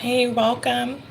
Hey, welcome.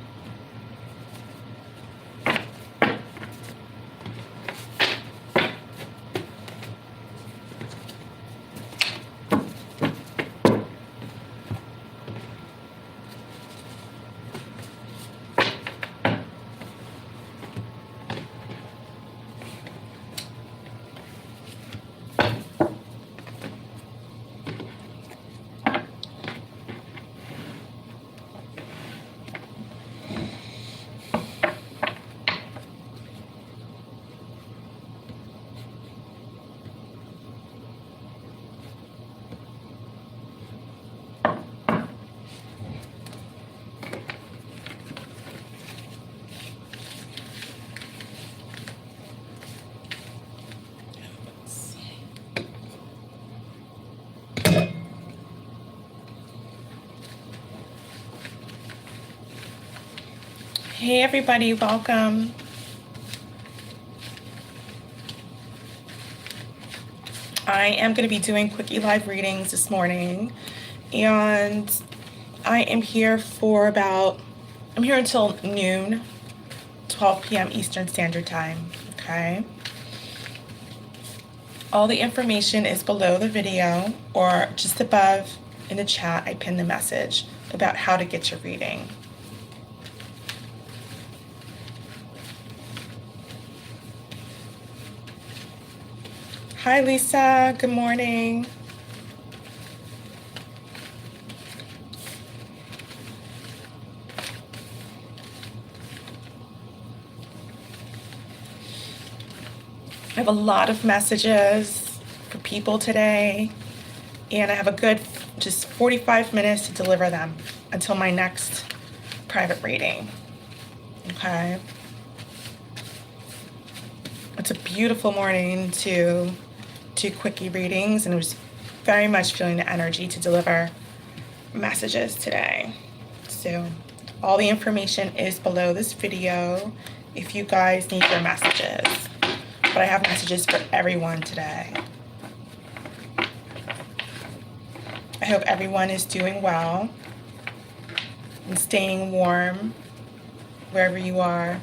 Hey, everybody, welcome. I am going to be doing Quickie live readings this morning, and I am here I'm here until noon, 12 p.m. Eastern Standard Time, okay? All the information is below the video or just above in the chat. I pinned the message about how to get your reading. Hi, Lisa. Good morning. I have a lot of messages for people today, and I have a good just 45 minutes to deliver them until my next private reading. Okay. It's a beautiful morning to do Quickie readings, and I was very much feeling the energy to deliver messages today. So all the information is below this video if you guys need your messages. But I have messages for everyone today. I hope everyone is doing well and staying warm wherever you are.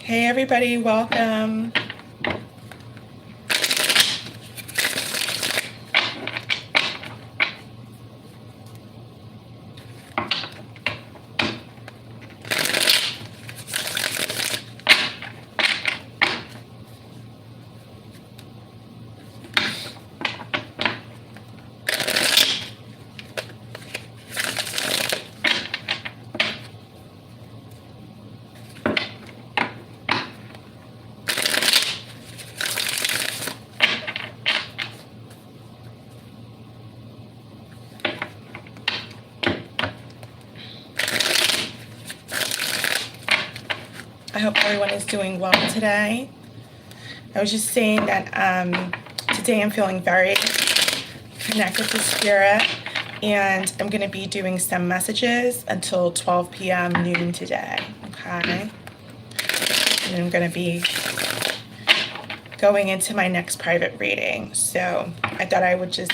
Hey everybody, welcome. I hope everyone is doing well today. I was just saying that today I'm feeling very connected to Spirit, and I'm going to be doing some messages until 12 p.m. noon today, okay? And I'm going to be going into my next private reading, so I thought I would just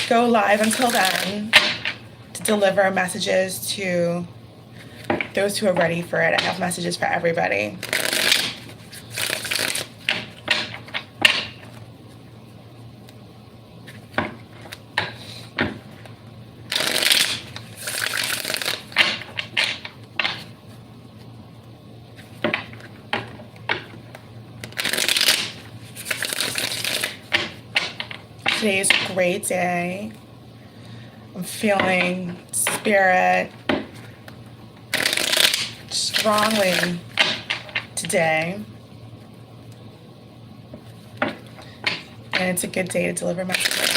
go live until then to deliver messages to those who are ready for it. I have messages for everybody. Today is a great day. I'm feeling Spirit strongly today, and it's a good day to deliver messages.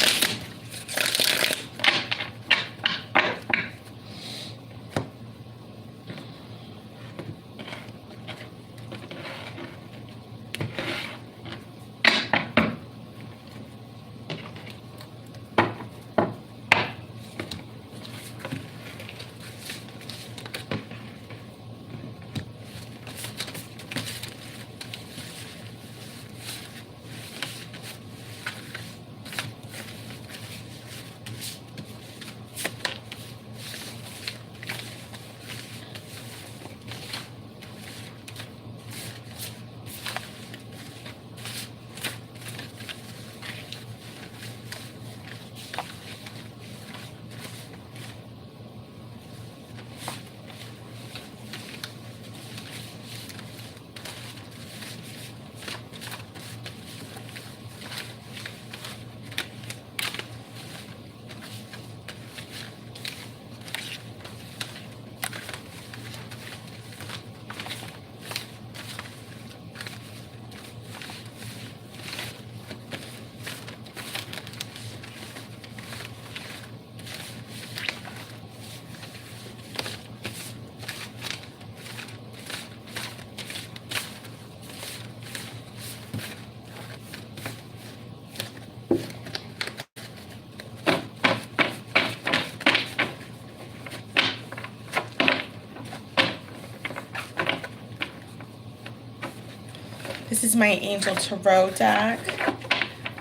This is my Angel Tarot deck.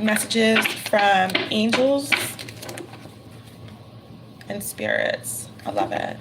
Messages from angels and spirits. I love it.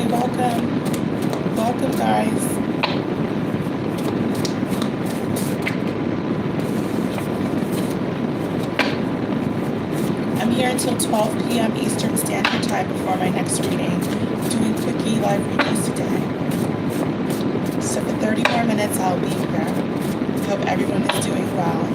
Jeremy, welcome. Welcome, guys. I'm here until 12 p.m. Eastern Standard Time before my next reading. I'm doing Quickie live readings today. So for 30 more minutes, I'll be here. Hope everyone is doing well.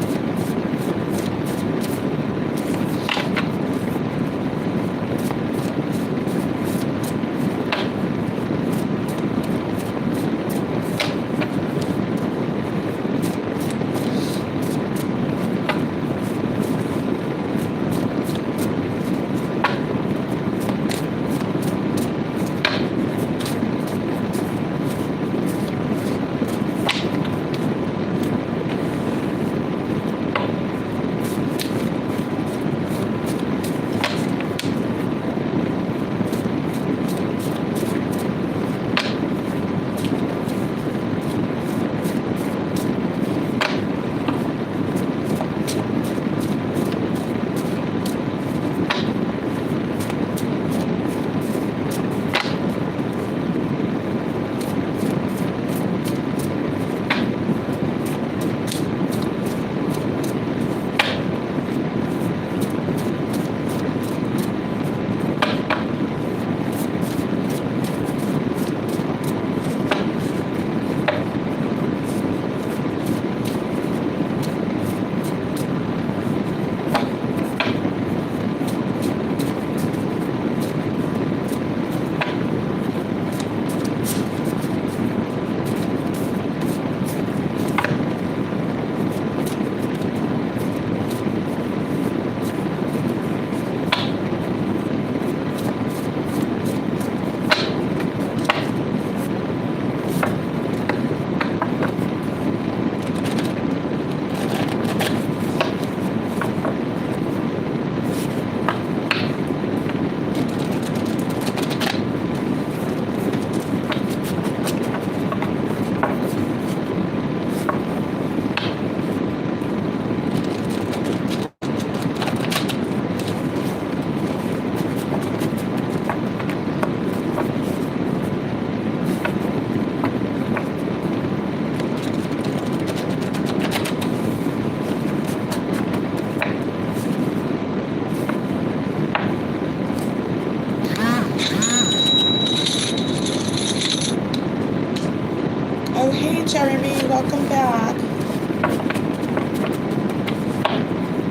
Oh, hey, Jeremy, welcome back.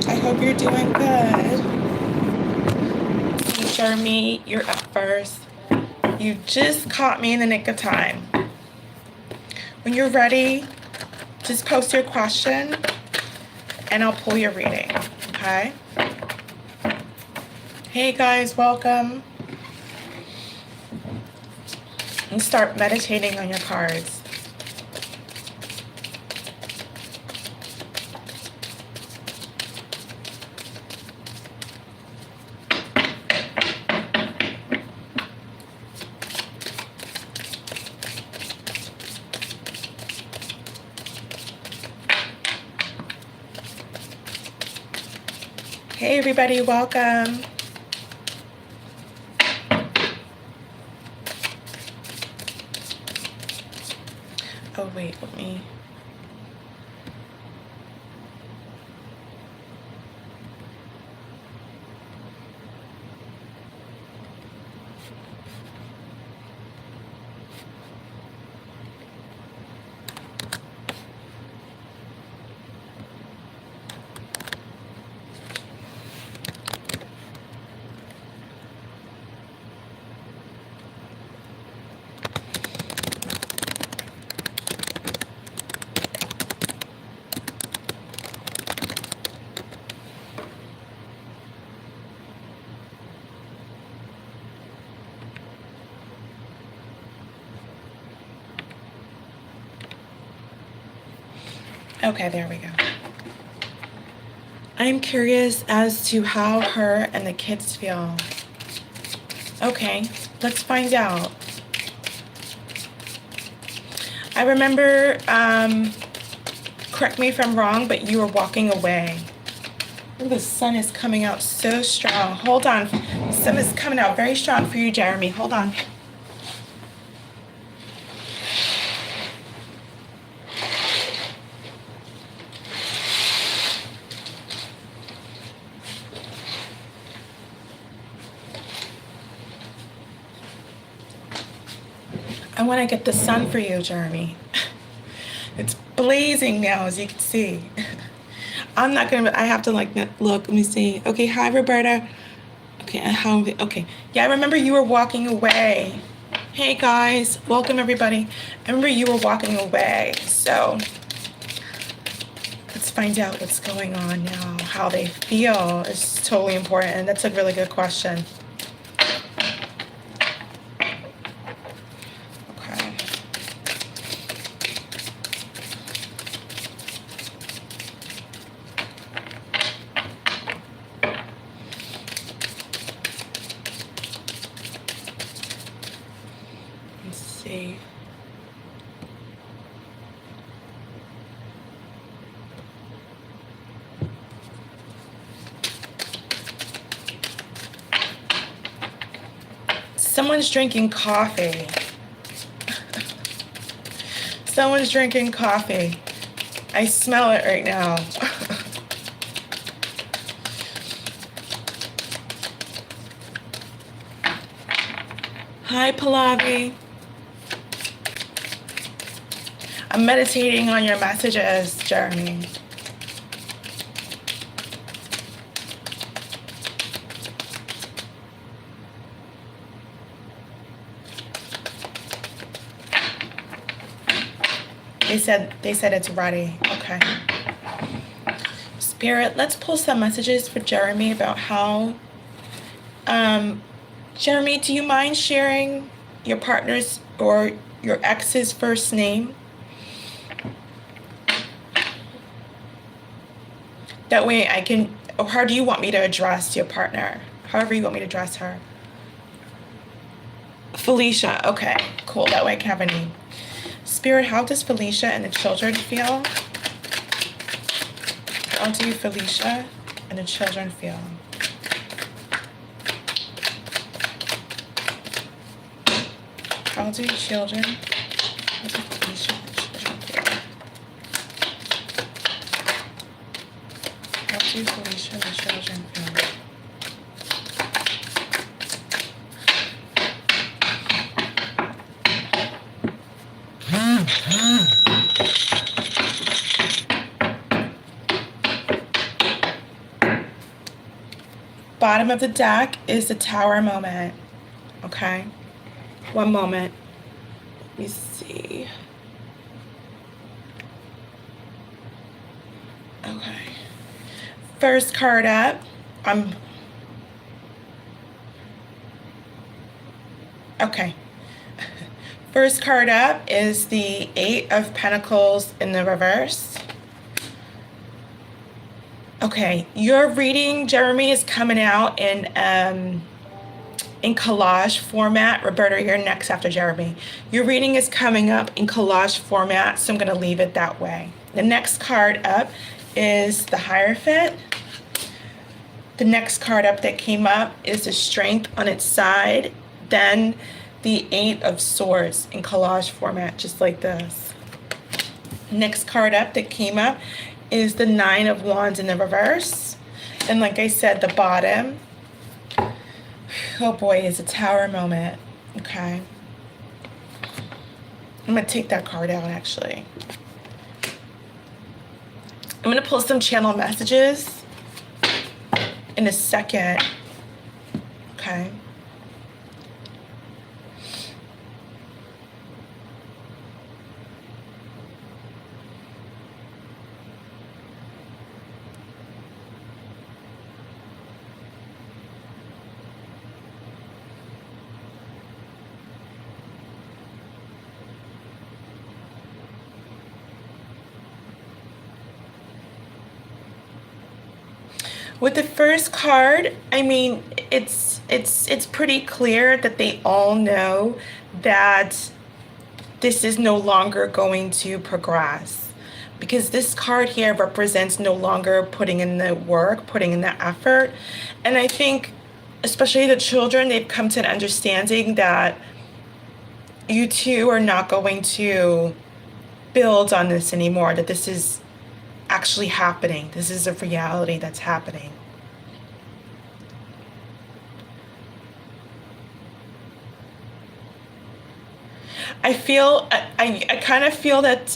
I hope you're doing good. Hey, Jeremy, you're up first. You just caught me in the nick of time. When you're ready, just post your question and I'll pull your reading, okay? Hey, guys, welcome. And start meditating on your cards. Hey everybody, welcome. Oh wait, let me. Okay, there we go. I'm curious as to how her and the kids feel. Okay, let's find out. I remember, correct me if I'm wrong, but you were walking away. Ooh, the sun is coming out so strong. Hold on. The sun is coming out very strong for you, Jeremy. Hold on. I want to get the sun for you, Jeremy. It's blazing now, as you can see. I'm not gonna, I have to like, look, let me see. Okay, hi, Roberta. Okay, okay. Yeah, I remember you were walking away. Hey guys, welcome everybody. I remember you were walking away, so let's find out what's going on now. How they feel is totally important, and that's a really good question. Okay. Let's see. Someone's drinking coffee. Someone's drinking coffee. I smell it right now. Hi, Pallavi. I'm meditating on your messages, Jeremy. They said it's ready. Okay. Spirit, let's pull some messages for Jeremy about how Jeremy, do you mind sharing your partner's or your ex's first name? That way I can, or how do you want me to address your partner? However you want me to address her. Felicia, okay, cool, that way I can have a name. Spirit, how does Felicia and the children feel? How do Felicia and the children feel? How do children, how do Felicia and the children feel? How do Felicia and the children feel? Bottom of the deck is the Tower moment. Okay, one moment. Let me see. Okay. First card up. Okay. First card up is the Eight of Pentacles in the reverse. Okay, your reading, Jeremy, is coming out in collage format. Roberta, you're next after Jeremy. Your reading is coming up in collage format, so I'm going to leave it that way. The next card up is the Hierophant. The next card up that came up is the Strength on its side. Then the Eight of Swords in collage format, just like this. Next card up that came up is the Nine of Wands in the reverse. And like I said, the bottom, oh boy, is a Tower moment. Okay. I'm going to take that card out, actually. I'm going to pull some channel messages in a second. Okay. With the first card, I mean, it's pretty clear that they all know that this is no longer going to progress, because this card here represents no longer putting in the work, putting in the effort. And I think especially the children, they've come to an understanding that you two are not going to build on this anymore, that this is actually happening. This is a reality that's happening. I kind of feel that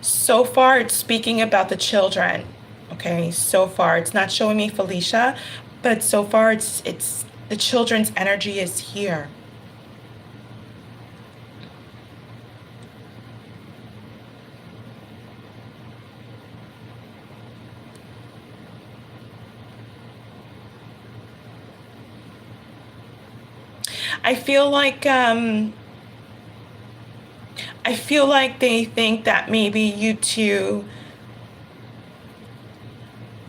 so far it's speaking about the children. Okay, so far it's not showing me Felicia, but so far it's the children's energy is here. I feel like they think that maybe you two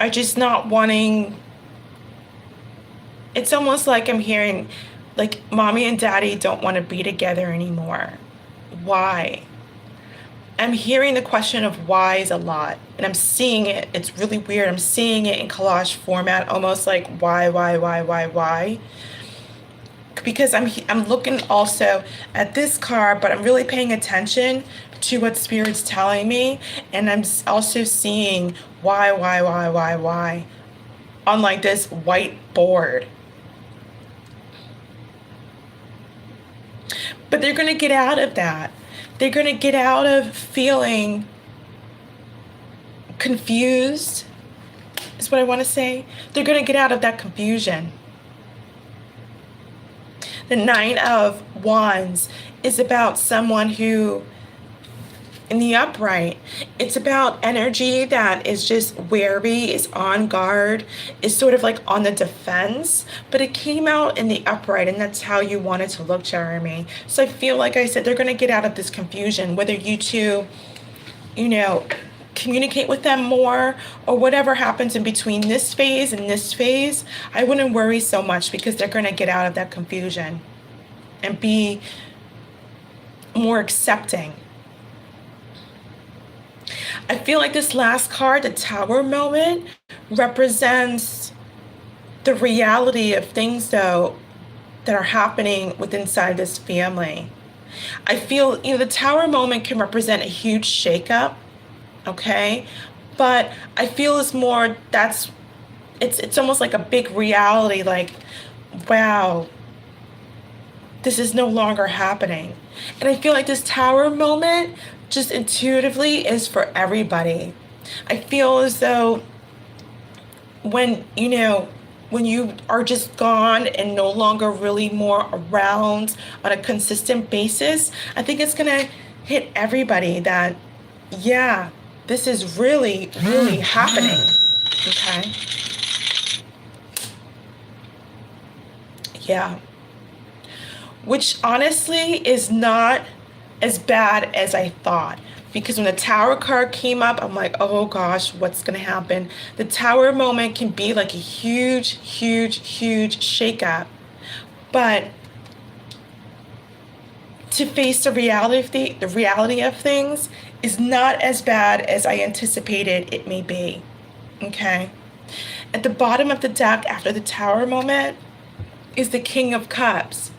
are just not wanting. It's almost like I'm hearing like mommy and daddy don't want to be together anymore. Why? I'm hearing the question of whys a lot, and I'm seeing it. It's really weird. I'm seeing it in collage format, almost like why? Because I'm looking also at this card, but I'm really paying attention to what Spirit's telling me, and I'm also seeing why on like this white board. But they're going to get out of that. They're going to get out of feeling confused, is what I want to say. They're going to get out of that confusion. The Nine of Wands is about someone who, in the upright, it's about energy that is just wary, is on guard, is sort of like on the defense, but it came out in the upright, and that's how you want it to look, Jeremy. So I feel like I said, they're going to get out of this confusion, whether you two, communicate with them more or whatever happens in between this phase and this phase. I wouldn't worry so much because they're going to get out of that confusion and be more accepting. I feel like this last card, the Tower moment, represents the reality of things, though, that are happening within inside this family. I feel, the Tower moment can represent a huge shakeup, okay? But I feel it's more, it's almost like a big reality, like, wow, this is no longer happening. And I feel like this Tower moment just intuitively is for everybody. I feel as though when you are just gone and no longer really more around on a consistent basis, I think it's gonna hit everybody that, yeah, this is really happening. Okay. Yeah. Which honestly is not as bad as I thought. Because when the Tower card came up, I'm like, oh gosh, what's going to happen? The Tower moment can be like a huge shakeup. But to face the reality of things is not as bad as I anticipated it may be. Okay? At the bottom of the deck after the Tower moment is the King of Cups.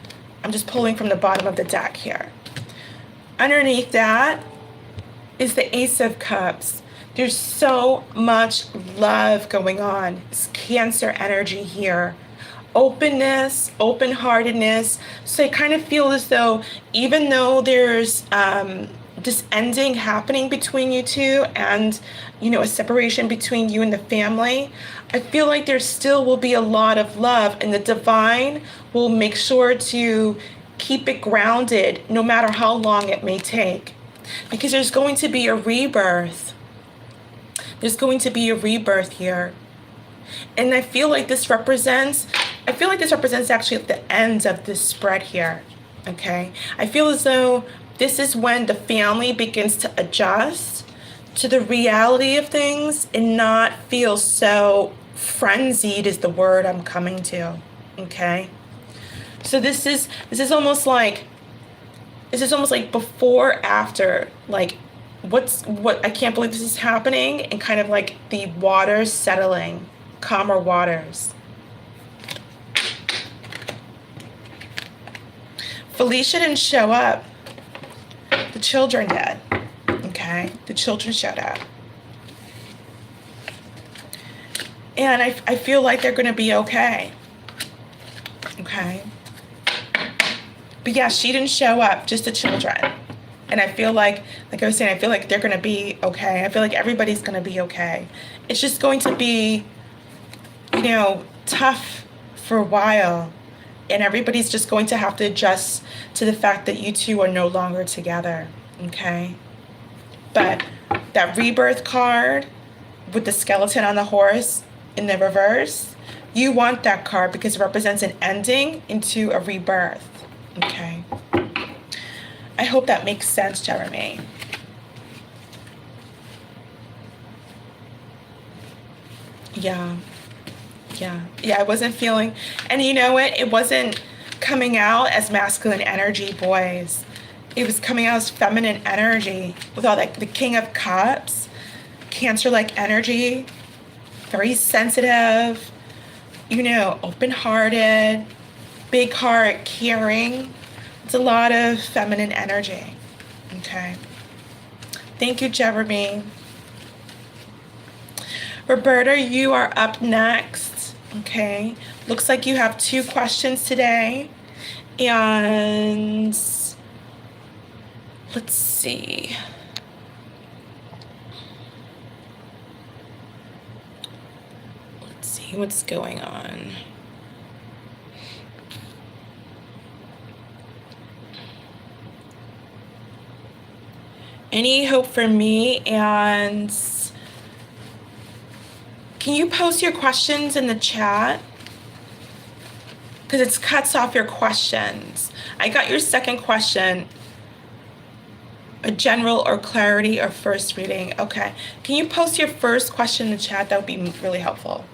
I'm just pulling from the bottom of the deck here. Underneath that is the Ace of Cups. There's so much love going on. It's Cancer energy here. Openness, open-heartedness. So I kind of feel as though even though there's this ending happening between you two and, a separation between you and the family, I feel like there still will be a lot of love, and the divine will make sure to keep it grounded no matter how long it may take. Because there's going to be a rebirth. There's going to be a rebirth here. And I feel like this represents actually the end of this spread here. Okay? I feel as though this is when the family begins to adjust to the reality of things and not feel so frenzied is the word I'm coming to. Okay? So this is almost like before, after, like what I can't believe this is happening, and kind of like the waters settling, calmer waters. Felicia didn't show up. The children did. Okay? The children showed up. And I feel like they're going to be okay. Okay? But yeah, she didn't show up, just the children. And I feel like I was saying, I feel like they're going to be okay. I feel like everybody's going to be okay. It's just going to be, you know, tough for a while. And everybody's just going to have to adjust to the fact that you two are no longer together, okay? But that rebirth card with the skeleton on the horse in the reverse, you want that card because it represents an ending into a rebirth, okay? I hope that makes sense, Jeremy. Yeah. I wasn't feeling, and you know what? It wasn't coming out as masculine energy, boys. It was coming out as feminine energy with all like the King of Cups, Cancer-like energy, very sensitive, you know, open-hearted, big heart, caring. It's a lot of feminine energy, okay? Thank you, Jeremy. Roberta, you are up next. Okay, looks like you have 2 questions today, and let's see. Let's see what's going on. Any hope for me? And can you post your questions in the chat? Because it cuts off your questions. I got your second question. A general or clarity or first reading. Okay. Can you post your first question in the chat? That would be really helpful.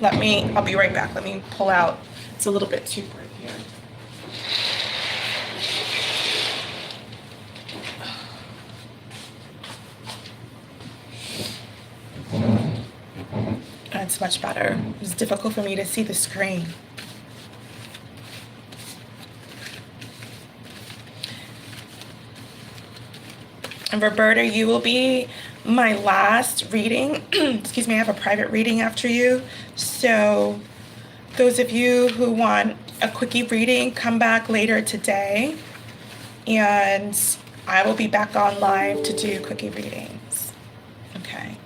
I'll be right back. Let me pull out. It's a little bit too bright here. That's much better. It's difficult for me to see the screen. And Roberta, you will be my last reading. Excuse me, I have a private reading after you. So those of you who want a quickie reading, come back later today. And I will be back on live to do quickie readings. Okay.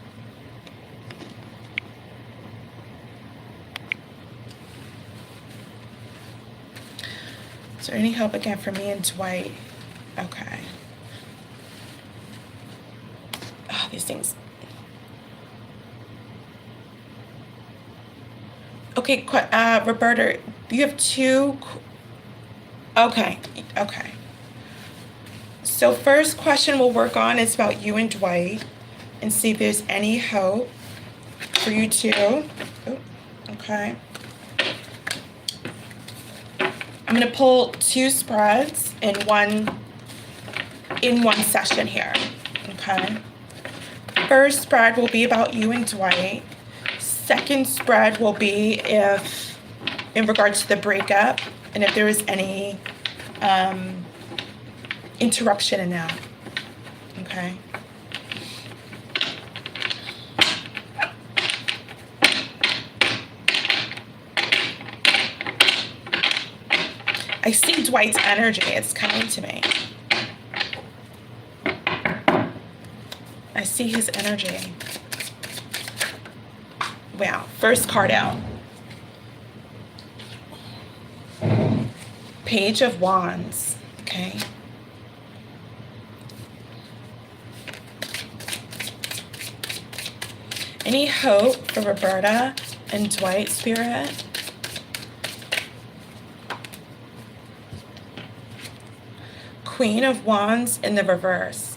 Is there any help again for me and Dwight? Okay. Oh, these things. Okay, Roberta, you have 2. Okay. So first question we'll work on is about you and Dwight and see if there's any hope for you two. Oh, okay. I'm going to pull 2 spreads in one session here, okay? First spread will be about you and Dwight. Second spread will be if, in regards to the breakup, and if there was any interruption in that, okay? I see Dwight's energy. It's coming to me. I see his energy. Wow. First card out. Page of Wands. Okay. Any hope for Roberta and Dwight, Spirit? Queen of Wands in the reverse.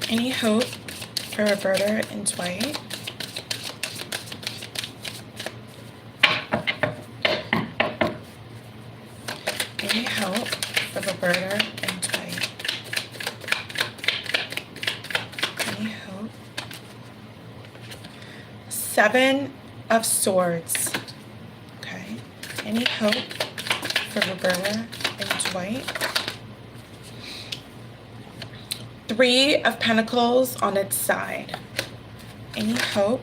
Any hope for Roberta and Dwight? Any hope for Roberta and Dwight? Any hope? 7 of Swords. Okay. Any hope for Roberta and Dwight? Three of Pentacles on its side. Any hope?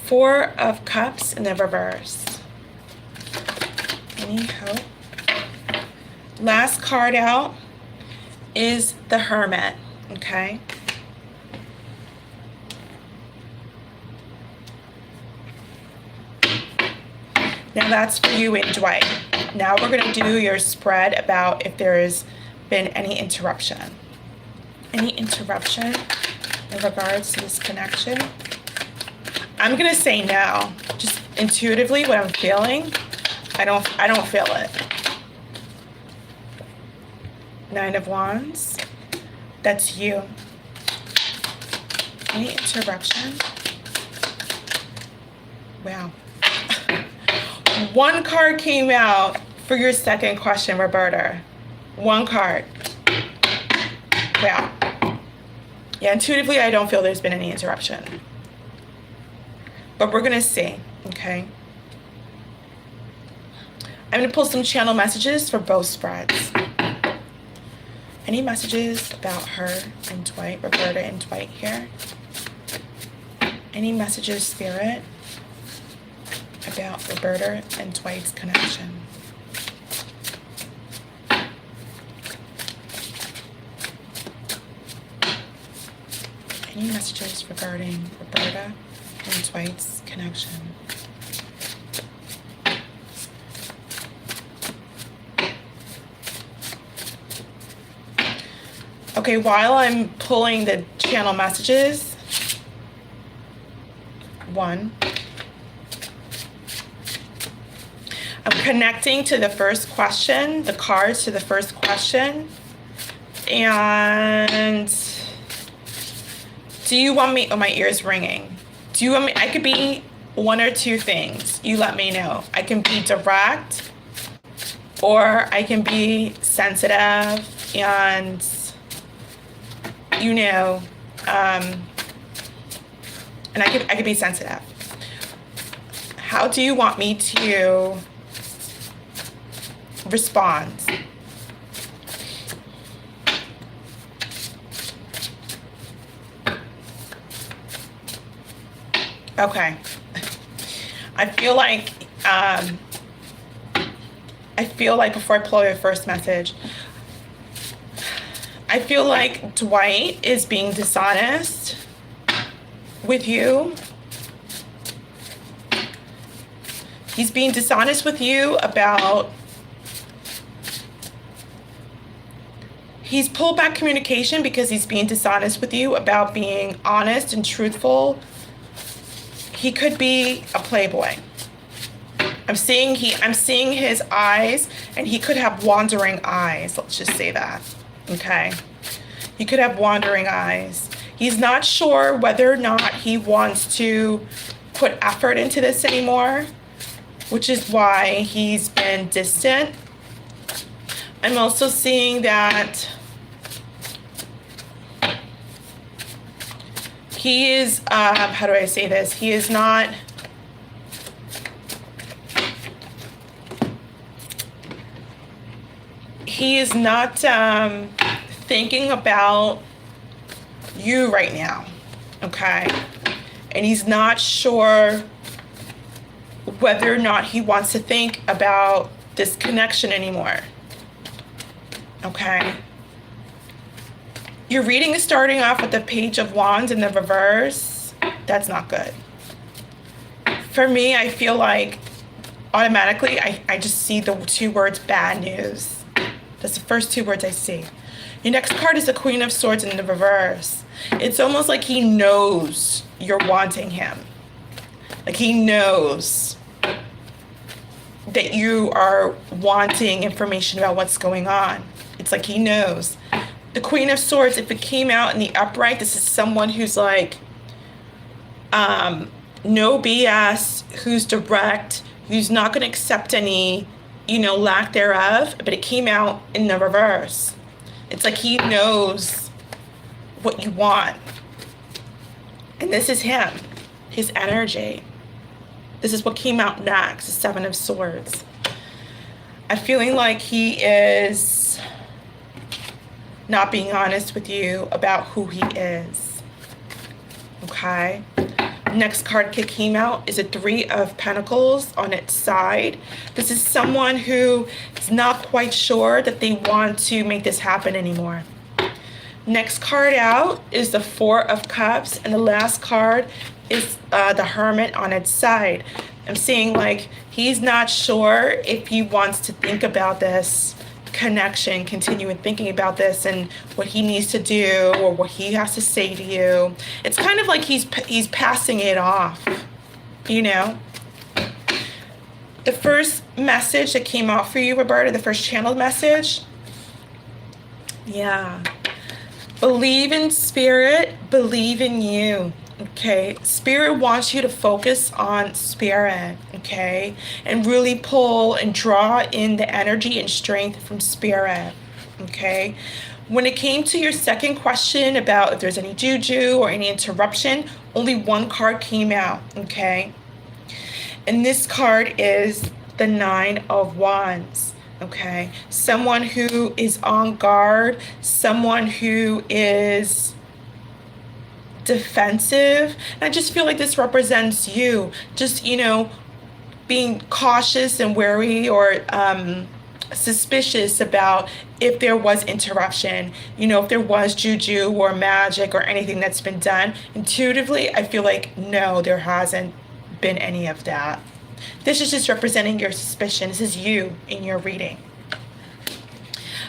Four of Cups in the reverse. Any hope? Last card out is the Hermit, okay? Now that's for you and Dwight. Now we're going to do your spread about if there's been any interruption. Any interruption in regards to this connection? I'm going to say no. Just intuitively what I'm feeling, I don't feel it. Nine of Wands. That's you. Any interruption? Wow. One card came out for your second question, Roberta. One card. Wow. Yeah, intuitively, I don't feel there's been any interruption. But we're going to see, okay? I'm going to pull some channel messages for both spreads. Any messages about her and Dwight, Roberta and Dwight here? Any messages, Spirit, about Roberta and Dwight's connection? Any messages regarding Roberta and Dwight's connection? Okay, while I'm pulling the channel messages, one, I'm connecting to the first question, the cards to the first question, and do you want me, oh, my ear's ringing. Do you want me, I could be one or two things. You let me know. I can be direct, or I can be sensitive and, you know, and I could be sensitive. How do you want me to respond? Okay. I feel like before I pull your first message, I feel like Dwight is being dishonest with you. He's being dishonest with you about, he's pulled back communication because he's being dishonest with you about being honest and truthful. He could be a playboy. I'm seeing his eyes, and he could have wandering eyes. Let's just say that. Okay. He could have wandering eyes. He's not sure whether or not he wants to put effort into this anymore, which is why he's been distant. I'm also seeing that he is, how do I say this? He is not, thinking about you right now, okay? And he's not sure whether or not he wants to think about this connection anymore, okay? Your reading is starting off with the Page of Wands in the reverse. That's not good. For me, I feel like automatically I just see the two words bad news. That's the first two words I see. Your next card is the Queen of Swords in the reverse. It's almost like he knows you're wanting him. Like he knows that you are wanting information about what's going on. It's like he knows. The Queen of Swords, if it came out in the upright, this is someone who's like, no BS, who's direct, who's not going to accept any, lack thereof, but it came out in the reverse. It's like he knows what you want. And this is him, his energy. This is what came out next, the Seven of Swords. I'm feeling like he is not being honest with you about who he is. Okay? Next card that came out is a Three of Pentacles on its side. This is someone who is not quite sure that they want to make this happen anymore. Next card out is the Four of Cups, and the last card is the Hermit on its side. I'm seeing like he's not sure if he wants to think about this connection, continuing thinking about this and what he needs to do or what he has to say to you. It's kind of like he's passing it off, you know. The first message that came out for you, Roberta, the first channeled message, yeah. Believe in spirit, believe in you. Okay, spirit wants you to focus on spirit, okay, and really pull and draw in the energy and strength from spirit, okay. When it came to your second question about if there's any juju or any interruption, only one card came out, okay, and this card is the Nine of Wands. Okay, someone who is on guard, someone who is defensive. And I just feel like this represents you, just, you know, being cautious and wary or suspicious about if there was interruption, you know, if there was juju or magic or anything that's been done. Intuitively, I feel like no, there hasn't been any of that. This is just representing your suspicion. This is you in your reading.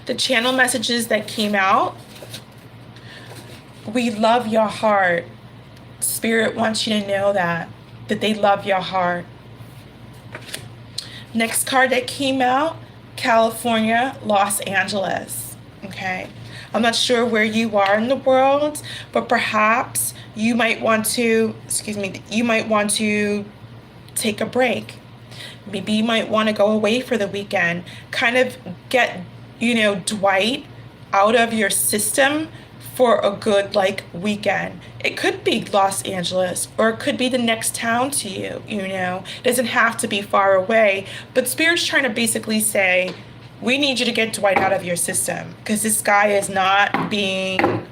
The channel messages that came out, we love your heart. Spirit wants you to know that they love your heart. Next card that came out, California, Los Angeles. Okay. I'm not sure where you are in the world, but perhaps you might want to, you might want to take a break. Maybe you might want to go away for the weekend. Kind of get, you know, Dwight out of your system for a good like weekend. It could be Los Angeles or it could be the next town to you, you know. It doesn't have to be far away, but Spirit's trying to basically say, we need you to get Dwight out of your system because this guy is not being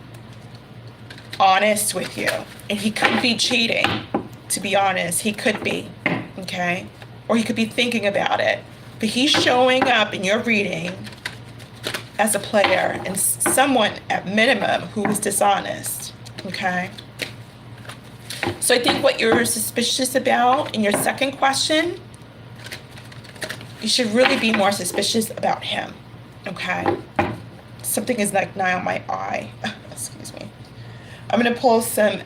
honest with you. And he could be cheating, to be honest. He could be, okay? Or he could be thinking about it. But he's showing up in your reading as a player and someone at minimum who is dishonest, okay? So I think what you're suspicious about in your second question, you should really be more suspicious about him, okay? Something is like nigh on my eye. Excuse me. I'm gonna pull some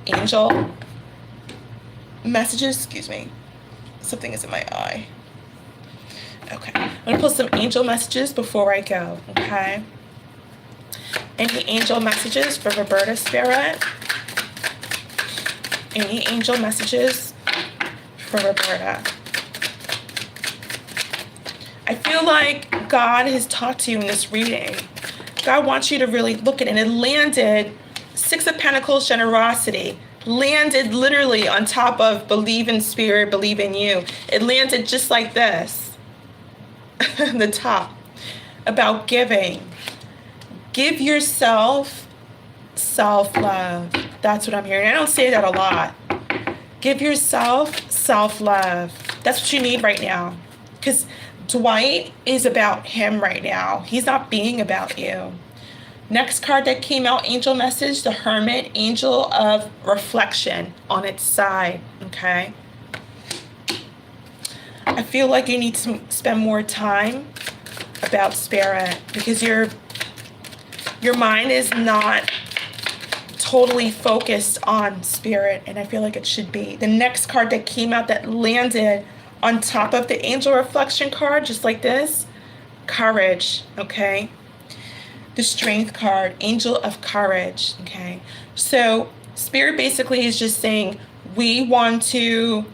angel messages, excuse me. Something is in my eye. Okay, I'm gonna pull some angel messages before I go, okay? Any angel messages for Roberta Spirit? Any angel messages for Roberta? I feel like God has talked to you in this reading. God wants you to really look at it. And it landed, Six of Pentacles, generosity. Landed literally on top of believe in spirit, believe in you. It landed just like this. The top, about giving. Give yourself self-love. That's what I'm hearing. I don't say that a lot. Give yourself self-love. That's what you need right now. Because Dwight is about him right now. He's not being about you. Next card that came out, angel message, the Hermit, angel of reflection on its side, okay? I feel like you need to spend more time about spirit because your mind is not totally focused on spirit, and I feel like it should be. The next card that came out that landed on top of the angel reflection card, just like this, courage, okay? The strength card, angel of courage, okay? So spirit basically is just saying we want to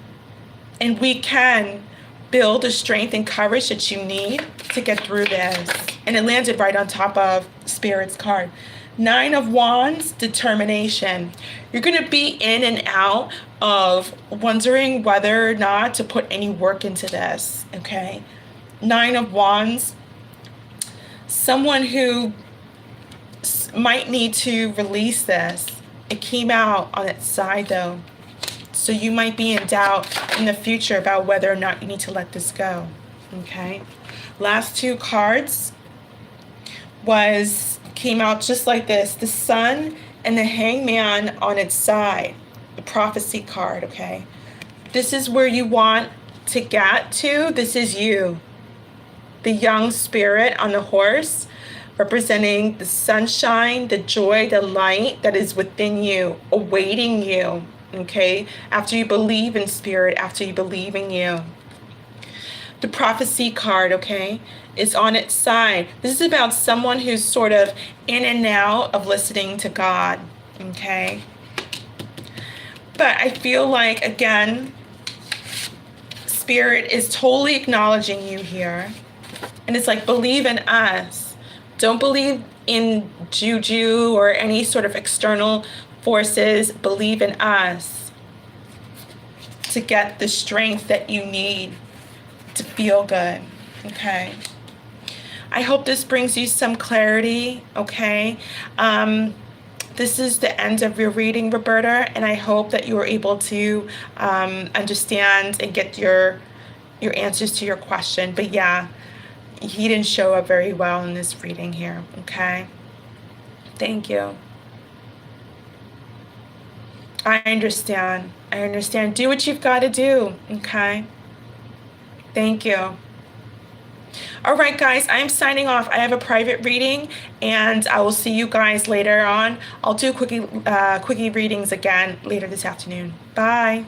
and we can build the strength and courage that you need to get through this. And it landed right on top of Spirit's card. Nine of Wands, determination. You're going to be in and out of wondering whether or not to put any work into this, okay? Nine of Wands, someone who might need to release this. It came out on its side though. So you might be in doubt in the future about whether or not you need to let this go. Okay. Last two cards came out just like this. The Sun and the Hangman on its side. The prophecy card, okay? This is where you want to get to. This is you. The young spirit on the horse, representing the sunshine, the joy, the light that is within you, awaiting you, okay? After you believe in spirit, after you believe in you. The prophecy card, okay, is on its side. This is about someone who's sort of in and out of listening to God, okay? But I feel like, again, spirit is totally acknowledging you here. And it's like, believe in us. Don't believe in juju or any sort of external forces. Believe in us to get the strength that you need to feel good, okay? I hope this brings you some clarity, okay? This is the end of your reading, Roberta, and I hope that you were able to understand and get your answers to your question. But yeah, he didn't show up very well in this reading here, okay? Thank you. I understand. I understand. Do what you've got to do, okay? Thank you. All right, guys, I'm signing off. I have a private reading, and I will see you guys later on. I'll do quickie readings again later this afternoon. Bye.